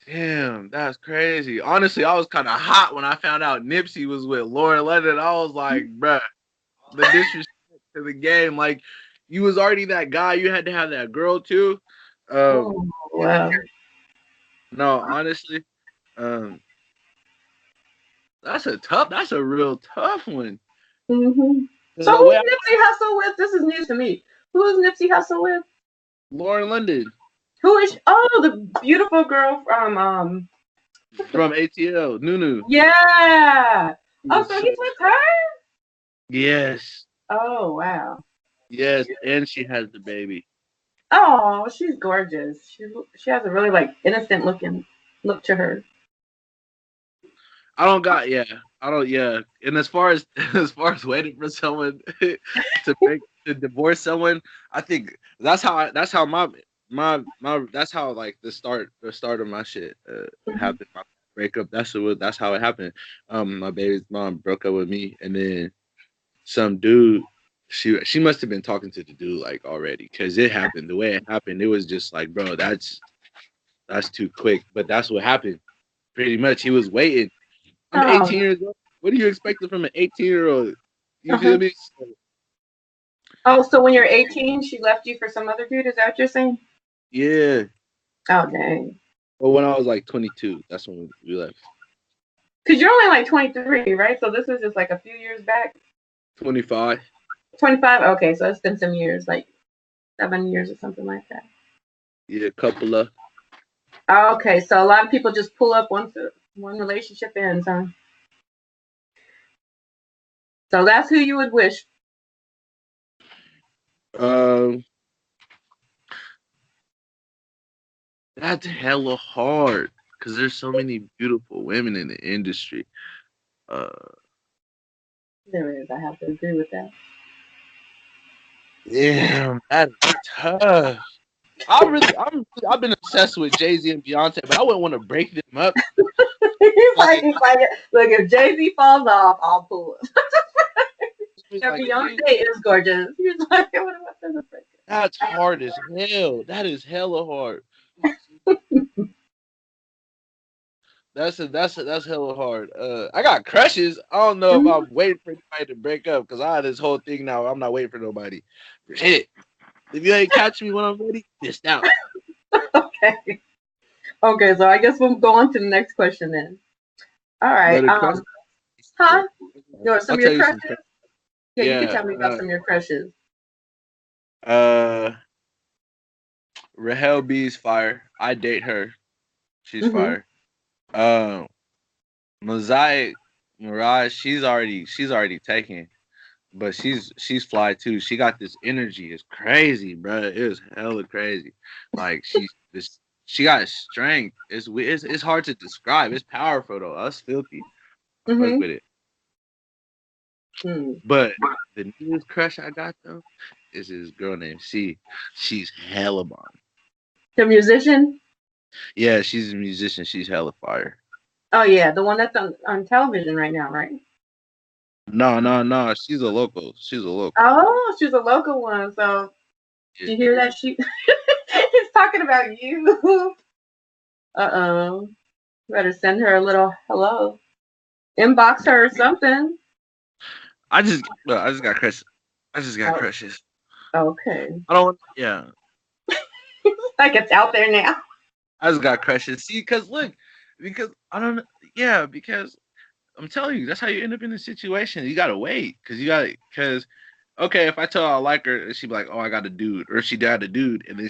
Damn, that's crazy. Honestly, I was kind of hot when I found out Nipsey was with Lauren London. I was like, bruh, the disrespect to the game. Like, you was already that guy. You had to have that girl too. Um, Oh wow. no, honestly, um, that's a real tough one. Mm-hmm. So The who's way Nipsey Hussle with? This is news to me. Who is Nipsey Hussle with? Lauren London Who is? Oh, the beautiful girl from from ATL, Nunu. Yeah. Oh, so So, he's with her? yes, Oh wow. yes, and she has the baby. Oh, she's gorgeous. She has a really like innocent looking look to her. I don't got yeah. I don't yeah. And as far as as far as waiting for someone to divorce someone, I think that's how my that's how like the start of my shit Mhm. happened. My breakup. That's how it happened. My baby's mom broke up with me, and then some dude. She must have been talking to the dude like already because it happened the way it happened. It was just like, bro, that's too quick. But that's what happened. Pretty much, he was waiting. I'm Oh. 18 years old. What do you expect from an 18-year-old? You feel Uh-huh. me? Oh, so when you're 18, she left you for some other dude? Is that what you're saying? Yeah. Oh dang. But when I was like 22, that's when we left. Because you're only like 23, right? So this is just like a few years back. 25. 25. Okay, so it's been some years, like 7 years or something like that. Yeah, couple of. Okay, so a lot of people just pull up once one relationship ends, huh? So that's who you would wish. Um, that's hella hard because there's so many beautiful women in the industry. Uh, There is. I have to agree with that. damn, that is tough. I've been obsessed with Jay-Z and Beyonce, but I wouldn't want to break them up. He's Like, like, look, if Jay Z falls off, I'll pull it. it's And like, Beyonce is gorgeous. He's like, what about this? that's hard as hell. That is hella hard. That's hella hard. I got crushes. I don't know if I'm waiting for anybody to break up because I have this whole thing now. I'm not waiting for nobody. Shit. If you ain't catch me when I'm ready, missed out. Okay. Okay, so I guess we'll go on to the next question then. All right. Another crush. Huh? There are some I'll of tell your you some. crushes? Yeah, you can Yeah. tell me about some of your crushes. Uh. Rahel B's fire. I date her. She's Mm-hmm. fire. Um. Mosaic Mirage. She's already taken. But she's fly too. She got this energy. It's crazy, bro. It is hella crazy. Like she got strength. It's hard to describe. It's powerful though. Us filthy. I fuck Mm-hmm. with it. Mm. But the newest crush I got though is this girl named C. She's hella bomb. The musician? Yeah, she's a musician. She's hella fire. Oh yeah, the one that's on television right now, right? No, no, no. She's a local. She's a local. Oh, she's a local one. So Yeah. do you hear that? He's talking about you. Uh-oh. Better send her a little hello. Inbox her or something. I just got crushes. I just got Oh, crushes. okay. I don't. Yeah, Like it's out there now. I just got crushes. See, because look, because I don't. Yeah, because I'm telling you, that's how you end up in a situation. You gotta wait, because okay, if I tell her I like her, and she be like, oh, I got a dude, or she got a dude, and then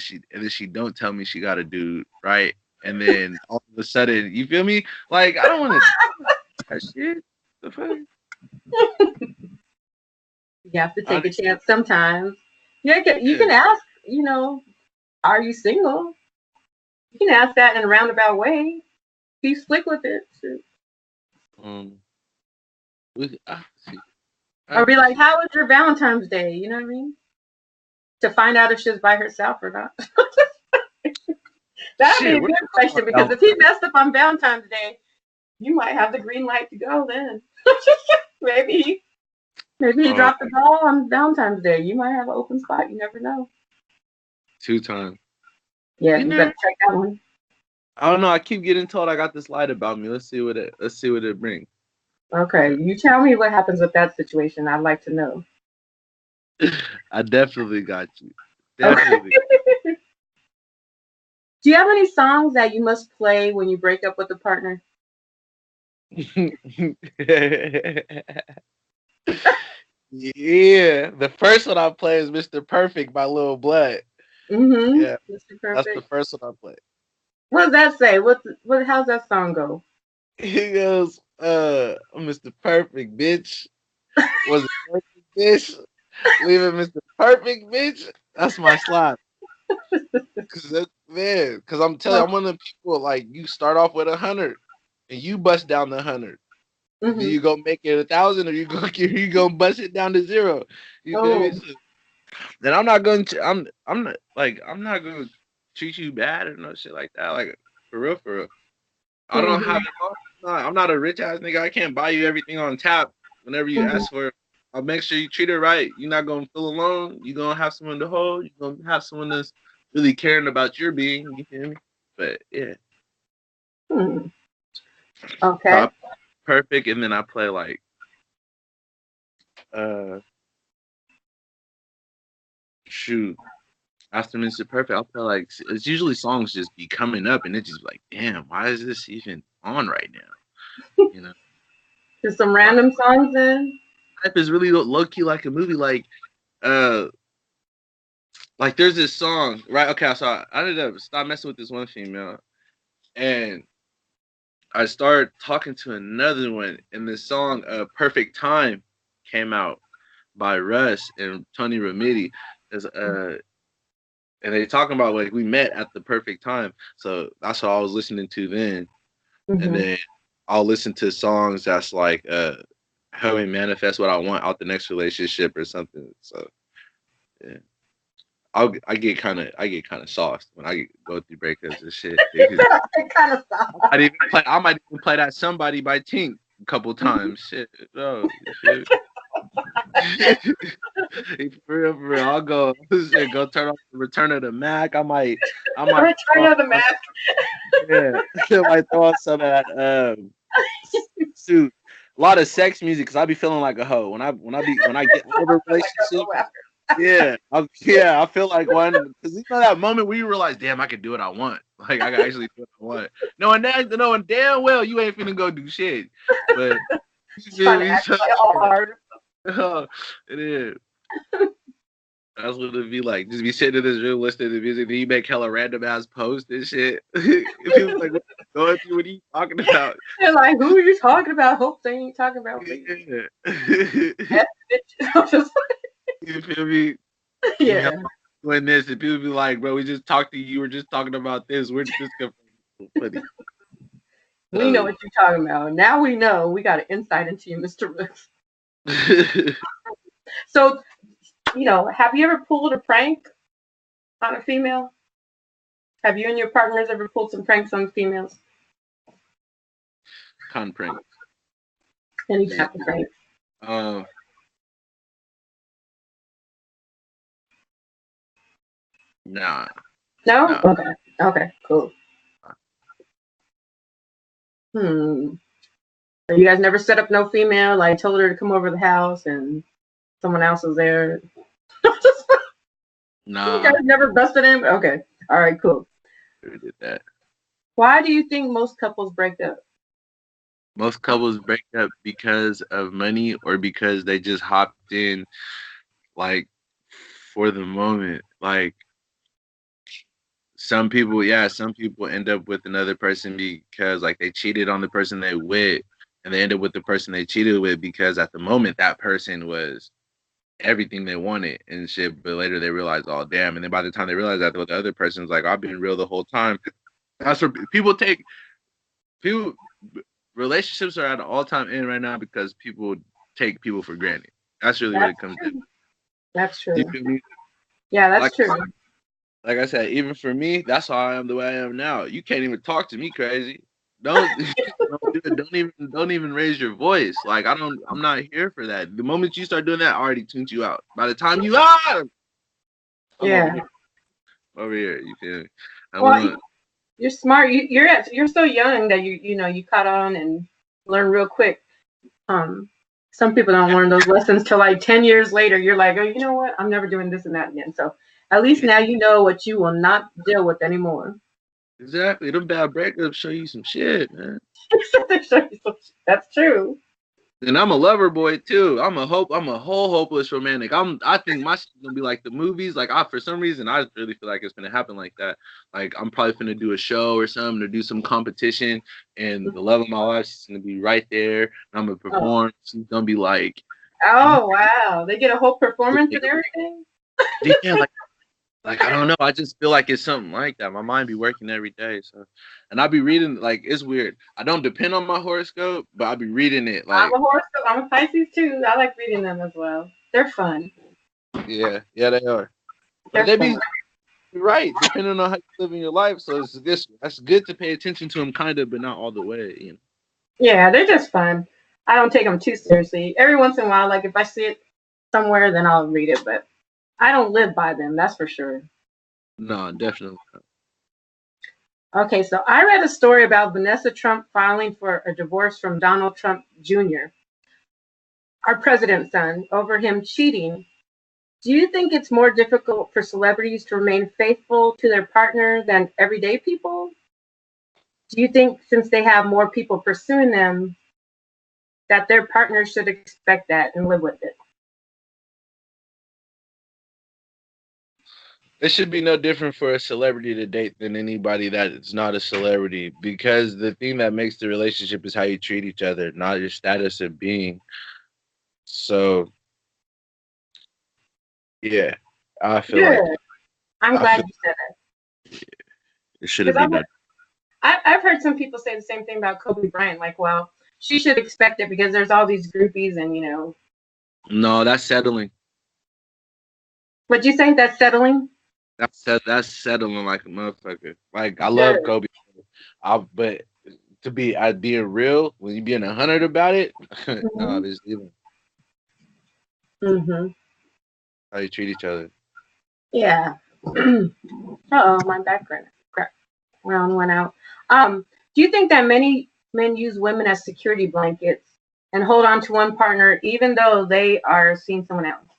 she don't tell me she got a dude, right? And then all of a sudden, you feel me? Like I don't want to that shit. The fuck? You have to I take a don't- chance sometimes. Yeah, you yeah. can ask, are you single? You can ask that in a roundabout way. Be slick with it. Um, see. I Or have be to like, see. how was your Valentine's Day? You know what I mean? To find out if she's by herself or not. That'd be Shit, a we're good talking question because about if he messed up on Valentine's Day, you might have the green light to go then. maybe maybe he uh, dropped the ball on Valentine's Day. You might have an open spot. You never know. 2 times. Yeah, You you never. better check that one. I don't know. I keep getting told I got this light about me. Let's see what it brings. Okay, you tell me what happens with that situation. I'd like to know. I definitely got you. Okay. Definitely. Do you have any songs that you must play when you break up with a partner? Yeah, the first one I play is Mr. Perfect by Lil Blood. Mm-hmm. Yeah, Mr. that's the Perfect. first one I play. What does that say? What? How's that song go? He goes, Mr. Perfect, bitch. Was it perfect, bitch? Leaving Mr. Perfect, bitch. That's my slide. Cause I'm telling you, I'm one of the people like you start off with 100 and you bust down the 100. Do Mm-hmm. you go make it 1,000 or you go bust it down to 0? You feel me? Oh. So, then I'm not going to I'm not going to treat you bad or no shit like that. Like for real, for real. I don't Mm-hmm. have it all. I'm not a rich ass nigga. I can't buy you everything on tap whenever you Mm-hmm. ask for it. I'll make sure you treat her right. You're not gonna feel alone. You're gonna have someone to hold. You're gonna have someone that's really caring about your being. You feel me? But yeah, Hmm. so Okay. I perfect, and then I play like uh shoot. After Mr. Perfect, I'll play like it's usually songs just be coming up, and it's just like, damn, why is this even on right now? You know, Just some my random songs then. life is really low key like a movie. Uh, like there's this song, right? Okay, so I ended up stop messing with this one female, and I started talking to another one, and the song "Perfect Time" came out by Russ and Tony Remedy. Is and they talking about like we met at the perfect time. So that's what I was listening to then. And Mm-hmm. then I'll listen to songs that's like help me manifest what I want out the next relationship or something. So yeah. I get kind of soft when go through breakups and shit. kind of stuff. I might even play that somebody by Tink a couple times. Shit. No, you feel me? For real, I'll go shit, go turn off the Return of the Mac. I might Return throw of the on Mac. yeah, I might throw on some of that suit. A lot of sex music because I be feeling like a hoe when I get out of a Like a relationship. hoe after. I feel like one because you know that moment where you realize, damn, I can do what I want. Like I can actually do what I want. Knowing damn well you ain't finna go do shit. But you feel Trying to me? act So, like all hard. it is. That's what it'd be like. Just be sitting in this room listening to music, then you make hella random ass posts and shit. People like, what you going through? What are you talking about? They're like, who are you talking about? Hope they ain't talking about me. Yeah. F bitch. I'm just You feel me? like, You yeah. hella doing this, and people be like, bro, we just talked to you. We're just talking about this. Where did this come from? Funny. We know what you're talking about. Now we know. We got an insight into you, Mr. Rooks. So, have you ever pulled a prank on a female? Have you and your partners ever pulled some pranks on females? Con prank. Any Yeah. type of prank? Nah. No? Nah. Okay. Okay, cool. So you guys never set up no female, like told her to come over the house and someone else was there? Nah. You guys never busted in? Okay. All right, cool. We did that. Why do you think most couples break up? Most couples break up because of money or because they just hopped in like for the moment. Like some people end up with another person because like they cheated on the person they with, and they end up with the person they cheated with because at the moment that person was everything they wanted and shit, but later they realize, oh damn, and then by the time they realize that, the other person's like, I've been real the whole time. That's where people relationships are at an all-time end right now because people take people for granted. That's really what it comes down to. That's true. You feel me? Yeah, that's true. Like I said, even for me, that's how I am the way I am now. You can't even talk to me crazy. Don't don't even raise your voice. Like I'm not here for that. The moment you start doing that, I already tuned you out. By the time you I'm Yeah. over here. You feel me? Well, you're smart. You're so young that you caught on and learn real quick. Some people don't learn those lessons till like 10 years later. You're like, oh, you know what? I'm never doing this and that again. So at least now you know what you will not deal with anymore. Exactly. Them bad breakups show you some shit, man. That's true. And I'm a lover boy too. I'm a whole hopeless romantic. I think my shit's gonna be like the movies. Like for some reason I really feel like it's gonna happen like that. Like I'm probably gonna do a show or something or do some competition, and the love of my life is gonna be right there. And I'm gonna perform. She's gonna be like, oh wow, they get a whole performance and everything. Yeah, like I don't know. I just feel like it's something like that. My mind be working every day. So, and I be reading like it's weird. I don't depend on my horoscope, but I be reading it like. I'm a horoscope. I'm a Pisces too. I like reading them as well. They're fun. Yeah, they are. But they be right, depending on how you live in your life. So that's good to pay attention to them, kind of, but not all the way. You know. Yeah, they're just fun. I don't take them too seriously. Every once in a while, like if I see it somewhere, then I'll read it. But I don't live by them. That's for sure. No, definitely not. Okay, so I read a story about Vanessa Trump filing for a divorce from Donald Trump Jr., our president's son, over him cheating. Do you think it's more difficult for celebrities to remain faithful to their partner than everyday people? Do you think since they have more people pursuing them, that their partners should expect that and live with it? It should be no different for a celebrity to date than anybody that is not a celebrity, because the thing that makes the relationship is how you treat each other, not your status of being. So, yeah, I feel like I'm glad you said that. it shouldn't be no. I've heard some people say the same thing about Kobe Bryant. Like, well, she should expect it because there's all these groupies and No, that's settling. What you think? That's settling? That's settling like a motherfucker. Like I love Kobe, but to be being real, when you being 100 about it, no, there's even how you treat each other. Yeah. My background went out. Do you think that many men use women as security blankets and hold on to one partner even though they are seeing someone else?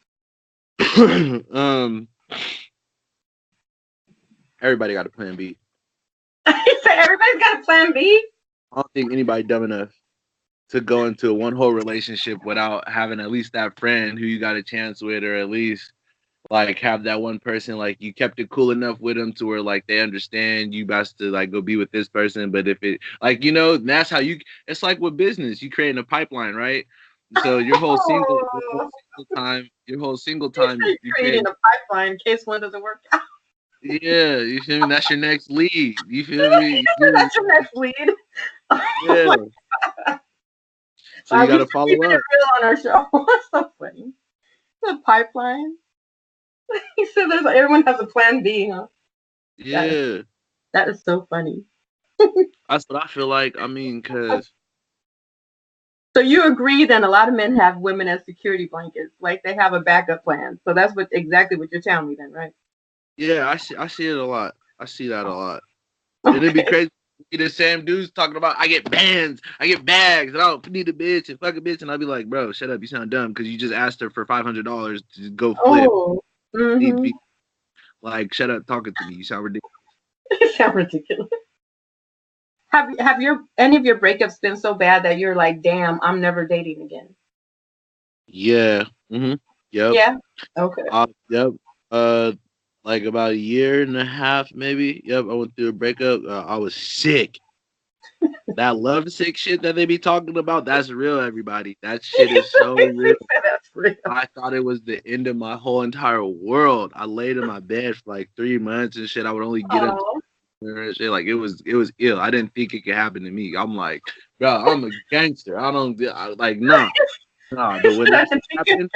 Everybody got a plan B. You say everybody's got a plan B? I don't think anybody dumb enough to go into one whole relationship without having at least that friend who you got a chance with, or at least like have that one person like you kept it cool enough with them to where like they understand you best to like go be with this person. But if it like that's how it's like with business, you creating a pipeline, right? So your whole single time you're creating a pipeline in case one doesn't work out. Yeah, you feel me? That's your next lead. You feel me? That's your next lead. Yeah. So you gotta follow up. It real on our show. That's so funny. The pipeline. He said everyone has a plan B, huh? Yeah. That is so funny. That's what I feel like. I mean, cause So you agree then a lot of men have women as security blankets, like they have a backup plan. So that's exactly what you're telling me then, right? yeah, I see it a lot. I see that a lot. And it'd be Okay. crazy. The same dudes talking about I get bands, I get bags, and I don't need a bitch and fuck a bitch, and I'd be like, bro, shut up, you sound dumb because you just asked her for $500 to go flip. Oh. Need Mm-hmm. be like, shut up, talking to me. You sound ridiculous. You sound ridiculous. Have your any of your breakups been so bad that you're like, damn, I'm never dating again? Yeah. Yep. Yeah. Okay. Yep. Uh, like about a year and a half, maybe. Yep. I went through a breakup. I was sick. That love sick shit that they be talking about, that's real, everybody. That shit is so real. That's real. I thought it was the end of my whole entire world. I laid in my bed for like 3 months and shit. I would only get up Oh. and shit. Like it was ill. I didn't think it could happen to me. I'm like, bro, I'm a gangster. Like nah. But when that shit happened,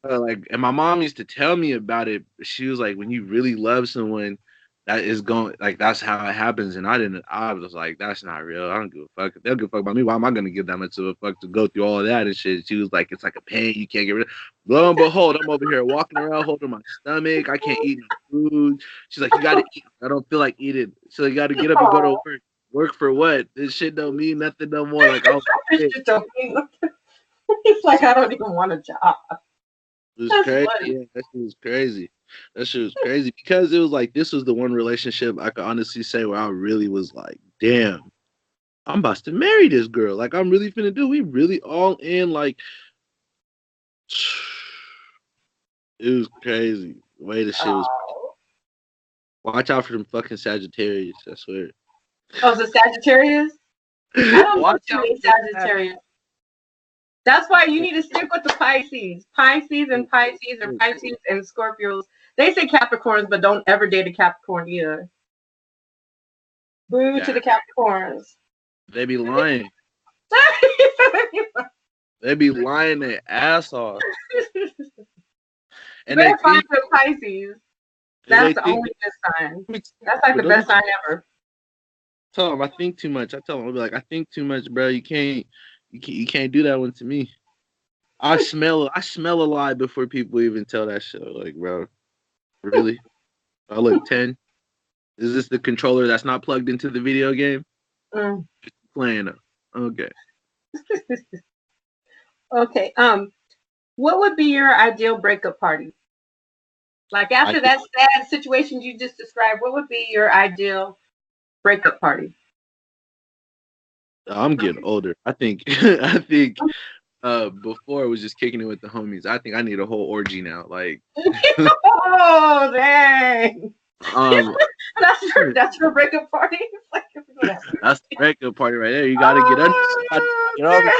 like, and my mom used to tell me about it. She was like, when you really love someone, that is going like that's how it happens. And I was like, that's not real. I don't give a fuck. If they don't give a fuck about me, why am I gonna give that much of a fuck to go through all of that and shit? She was like, it's like a pain you can't get rid of. Lo and behold, I'm over here walking around holding my stomach. I can't eat no food. She's like, you gotta eat. I don't feel like eating. So you gotta get up and go to Oh. work. Work for what? This shit don't mean nothing no more. Like, oh shit. It's like I don't even want a job. It was That's crazy. funny. Yeah, that shit was crazy. That shit was crazy because it was like this was the one relationship I could honestly say where I really was like, damn, I'm about to marry this girl. Like I'm really finna do. We really all in. Like it was crazy. The way the shit was. Oh. Watch out for them fucking Sagittarius. I swear. Oh, is it Sagittarius? I don't know Watch too out many for them Sagittarius. That's why you need to stick with the Pisces. Pisces and Pisces or Pisces and Scorpios. They say Capricorns, but don't ever date a Capricorn either. Boo to Yeah, the Capricorns. they be lying. They be lying their ass off, You and they better find think your Pisces. and That's they the think. only good sign. That's like But the don't you best sign ever. tell them I think too much. I tell them I'll be like, I think too much, bro. You can't do that one to me. I smell a lie before people even tell that shit. Like, bro, really? I look 10. Is this the controller that's not plugged into the video game? Mm. Playing them. Okay. Okay. What would be your ideal breakup party? Like I after that sad situation you just described, what would be your ideal breakup party? I'm getting older. I think before it was just kicking it with the homies. I think I need a whole orgy now. Like Oh dang! um That's your breakup party. that's the breakup party right there. You gotta get under get over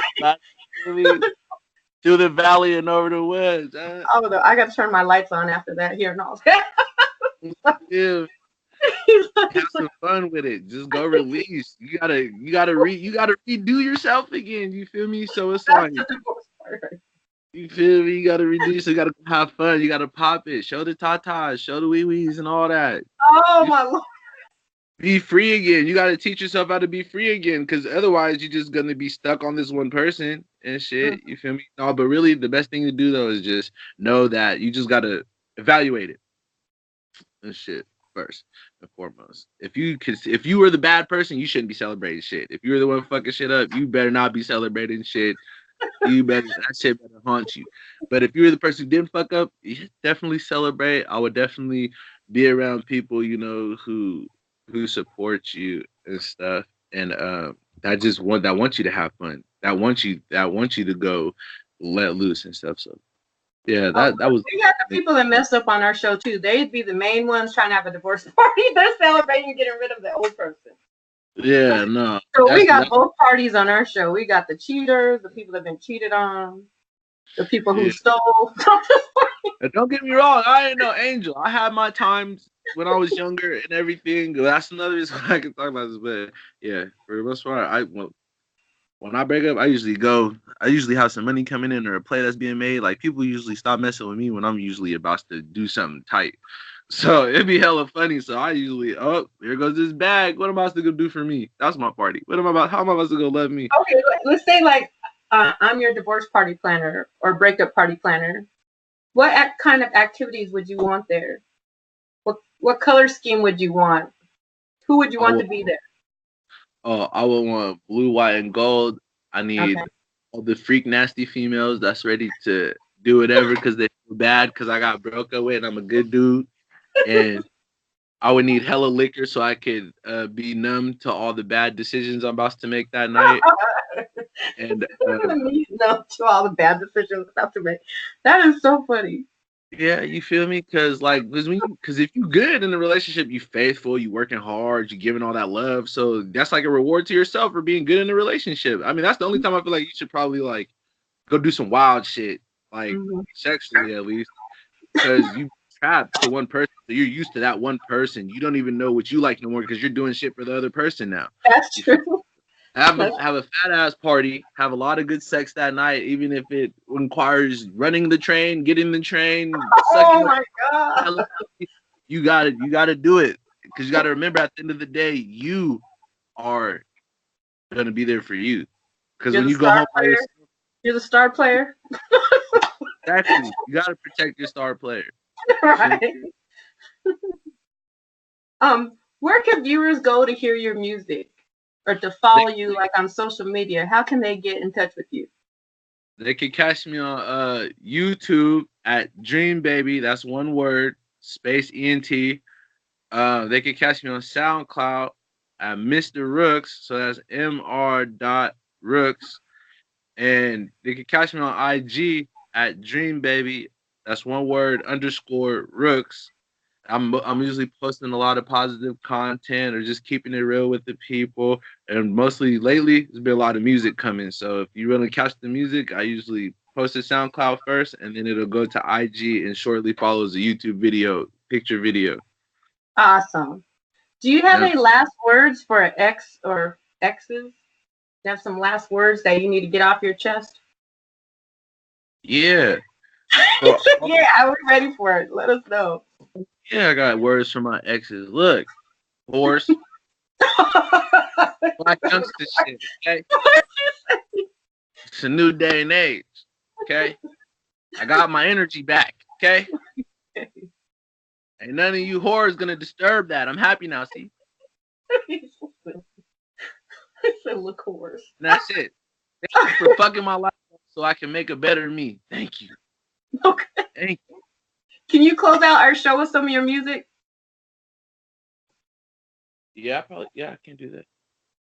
through the valley and over the woods. Oh no, I got to turn my lights on after that here and all that. Yeah. Have some fun with it. Just go release. You gotta redo yourself again. You feel me? So it's That's like the divorce part. you feel me. You gotta reduce. You gotta have fun. You gotta pop it. Show the tatas. Show the wee wees and all that. Oh You my lord! be free again. You gotta teach yourself how to be free again. Because otherwise, you're just gonna be stuck on this one person and shit. You feel me? No, but really, the best thing to do though is just know that you just gotta evaluate it and shit first and foremost. If you were the bad person, you shouldn't be celebrating shit. If you were the one fucking shit up, you better not be celebrating shit. That shit better haunt you. But if you were the person who didn't fuck up, you definitely celebrate. I would definitely be around people, who support you and stuff. And that want you to have fun. That want you to go let loose and stuff. So yeah, Oh, that was we got the people that messed up on our show too. They'd be the main ones trying to have a divorce party. They're celebrating getting rid of the old person. yeah, no. So we That's got that both parties on our show. We got the cheaters, the people that have been cheated on, the people who yeah. stole. And don't get me wrong, I ain't no angel. I had my times when I was younger and everything. That's another reason why I can talk about this. But yeah, for the most part, When I break up, I usually have some money coming in or a play that's being made. Like people usually stop messing with me when I'm usually about to do something tight. So it'd be hella funny. So I usually, oh, here goes this bag. What am I supposed to go do for me? That's my party. What am I about? How am I supposed to go love me? Okay, let's say like I'm your divorce party planner or breakup party planner. What kind of activities would you want there? What color scheme would you want? Who would you I want would, to be there? I would want blue, white, and gold. I Okay. need all the freak nasty females that's ready to do whatever because they feel bad because I got broke up with and I'm a good dude. And I would need hella liquor so I could be numb to all the bad decisions I'm about to make that night. And Me no to all the bad decisions about to make. That is so funny. yeah, you feel me? Because if you good in the relationship, you faithful, you working hard, you giving all that love. So that's like a reward to yourself for being good in the relationship. I mean, that's the only time I feel like you should probably like go do some wild shit, like Hmm. sexually at least, because you trapped to one person, so you're used to that one person. You don't even know what you like no more because you're doing shit for the other person now. That's You feel true. That's, have a fat ass party, have a lot of good sex that night, even if it requires running the train, getting the train, sucking oh the my god. hell out of it. You gotta do it because you gotta remember at the end of the day, you are gonna be there for you. Because You're when the you go star home by player. yourself, You're the star player. exactly, you gotta protect your star player. You feel me? Right. Where can viewers go to hear your music or to They follow you like on social media? How can they get in touch with you? they can catch me on YouTube at Dream Baby. That's one word, space ENT. They can catch me on SoundCloud at Mr. Rooks. So that's Mr. Dot Rooks. And they can catch me on IG at Dream Baby. That's one word underscore Rooks. I'm usually posting a lot of positive content or just keeping it real with the people. And mostly lately, there's been a lot of music coming. So if you really catch the music, I usually post it SoundCloud first, and then it'll go to IG and shortly follows a YouTube video, picture video. Awesome. Do you have Yeah. any last words for an ex or exes? You have some last words that you need to get off your chest? Yeah. For Yeah, I was ready for it. Let us know. yeah, I got words from my exes. Look, horse, black youngster shit. Okay, it's a new day and age. Okay, I got my energy back. Okay, ain't none of you whores gonna disturb that. I'm happy now. See, It's a look worse. and that's it. Thank you for fucking my life up so I can make a better me. Thank you. Okay. Thank you. Can you close out our show with some of your music? Yeah, I can do that.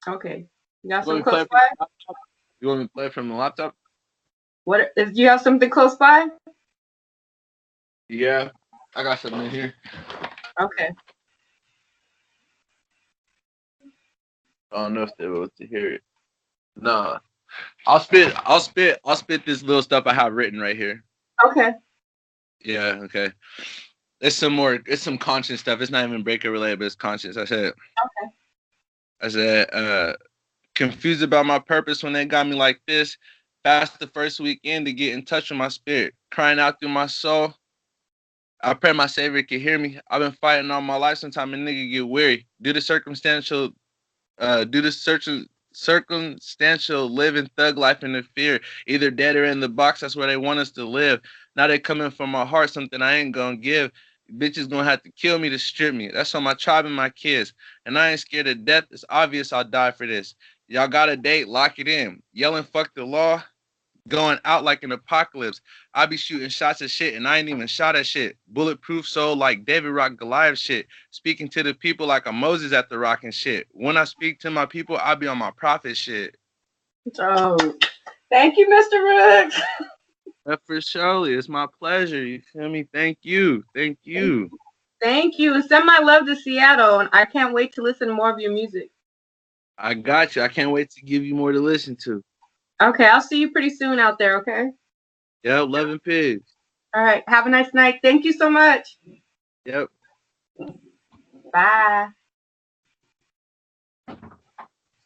Okay. You got You want some me to play close it from by? the laptop? You want me to play it from the laptop? What if you have something close by? Yeah, I got something in here. Okay. I don't know if they're able to hear it. Nah. I'll spit this little stuff I have written right here. Okay. Yeah, okay. It's some conscious stuff. It's not even breaker related, but it's conscious. Okay. I said, confused about my purpose when they got me like this. Fast the first weekend to get in touch with my spirit. Crying out through my soul. I pray my savior can hear me. I've been fighting all my life. Sometimes a nigga get weary. Due to circumstantial living thug life in the fear, either dead or in the box. That's where they want us to live. Now they coming from my heart, something I ain't gonna give. Bitches gonna have to kill me to strip me. That's on my tribe and my kids. And I ain't scared of death. It's obvious I'll die for this. Y'all got a date, lock it in. Yelling fuck the law, going out like an apocalypse. I be shooting shots of shit and I ain't even shot at shit. Bulletproof soul like David Rock Goliath shit. Speaking to the people like a Moses at the rock and shit. When I speak to my people, I be on my prophet shit. So thank you, Mr. Rooks. But for surely, it's my pleasure. You feel me? Thank you. Thank you. Thank you. Send my love to Seattle, and I can't wait to listen to more of your music. I got you. I can't wait to give you more to listen to. Okay, I'll see you pretty soon out there, okay? Yep, loving pigs. All right. Have a nice night. Thank you so much. Yep. Bye.